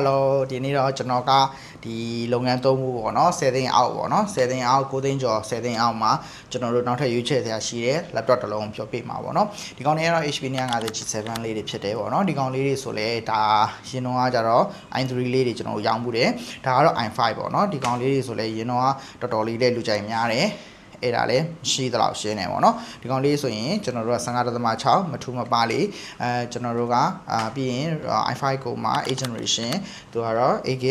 Hello ဒီနေ့တော့ကျွန်တော်ကဒီလုပ်ငန်းသုံးခုပေါ့နော်10သိန်းအောက်ပေါ့နော်10သိန်းအောက်9သိန်းကျော်10သိန်းအောက်မှာကျွန်တော်တို့နောက်ထပ်ရွေးချယ်စရာရှိတဲ့ laptop တစ်လုံးပြောပြမှာပေါ့နော်ဒီကောင်လေးကတော့ HP 950 G7 လေးတွေဖြစ်တယ်ပေါ့နော်ဒီကောင်လေးတွေဆိုလဲဒါရင်တော့ကကြတော့ i3 လေးတွေကျွန်တော်ရောင်းမှုတယ်ဒါကတော့ i5 ပေါ့နော်ဒီကောင်လေးတွေဆိုလဲရင်တော့တော်တော်လေးတဲ့လူကြိုက်များတယ်အဲ့ဒါလည်းရှိသလောက်ရှင်းနေပေါ့နော်ဒီကောင်လေးဆိုရင်ကျွန်တော်တို့က15.6မထူမပါလေကျွန်တော်တို့ကပြီးရင် i5 ကိုမှ 8 generation သူကတော့ 8GB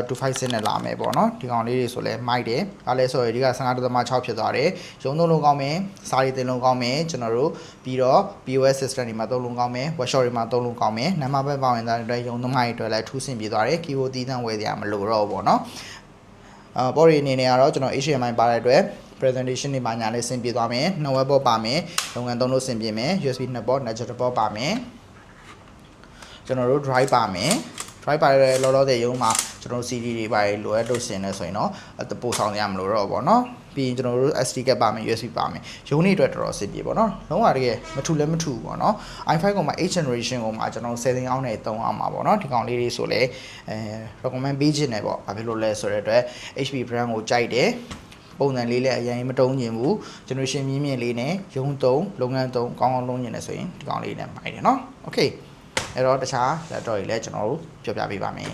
256နဲ့လာမယ်ပေါ့နော်ဒီကောင်လေးတွေဆိုလဲမိုက်တယ်ဒါလည်းဆိုရင်ဒီက15.6ဖြစ်သွားတယ်ရုံးသုံးလုံးကောင်းမယ်စာရီတင်လုံးကောင်းမယ်ကျွန်တော်တို့ပြီးတော့ POS system တွေမှာသုံးလုံးကောင်းမယ် workshop တွေမှာသုံးလုံးကောင်းမယ်နံပါတ်ပဲပါဝင်တဲ့အတွက်ရုံးသမားတွေအတွက်လည်းထူးဆင့်ပြသွားတယ် keyboard တီးသန့်ဝယ်စရာမလိုတော့ဘူးပေါ့နော်ပေါ်ရီအနေနဲ့ကတော့ကျွန်တော် HDMI ပါတဲ့အတွက် presentation တွေပါညာလေးဆင်ပြေသွားမယ်နှစ်ဝက်ပေါ်ပါမယ်လုပ်ငန်းသုံးလို့ဆင်ပြေမယ် USB နှစ်ပေါ် digital ပေါ်ပါမယ်ကျွန်တော်တို့ drive ပါမယ် drive ပါတဲ့လောလောဆယ်ရုံးမှာကျွန်တော်တို့ CD တွေပါလိုအပ်လို့ရှင်နေဆိုရင်တော့ပို့ဆောင်ရမလို့တော့ပေါ့နော်ပြီးရင်ကျွန်တော်တို့ SD card ပါမယ် USB ပါမယ်ရုံးနေအတွက်တော်တော်ဆင်ပြေပေါ့နော်လုံးဝတကယ်မထူလည်းမထူပေါ့နော် i5 ကိုမှ 8 generation ကိုမှကျွန်တော်10သိန်းအောက်နဲ့3အောင်ပါပေါ့နော်ဒီကောင်လေးတွေဆိုလဲrecommend ပေးခြင်းနဲ့ပေါ့ဘာဖြစ်လို့လဲဆိုတဲ့အတွက် HP brand ကိုကြိုက်တယ်ပုံစံလေးလည်းအရင်မတုံးညင်ဘူး generation မြင့်မြင့်လေးနဲ့ရုံးသုံးလုပ်ငန်းသုံးကောင်းကောင်းလုံးညင်နေဆိုရင်ဒီကောင်လေးနဲ့မိုက်တယ်เนาะ okay အဲ့တော့တခြား laptop တွေလည်းကျွန်တော်တို့ပြောပြပေးပါမယ်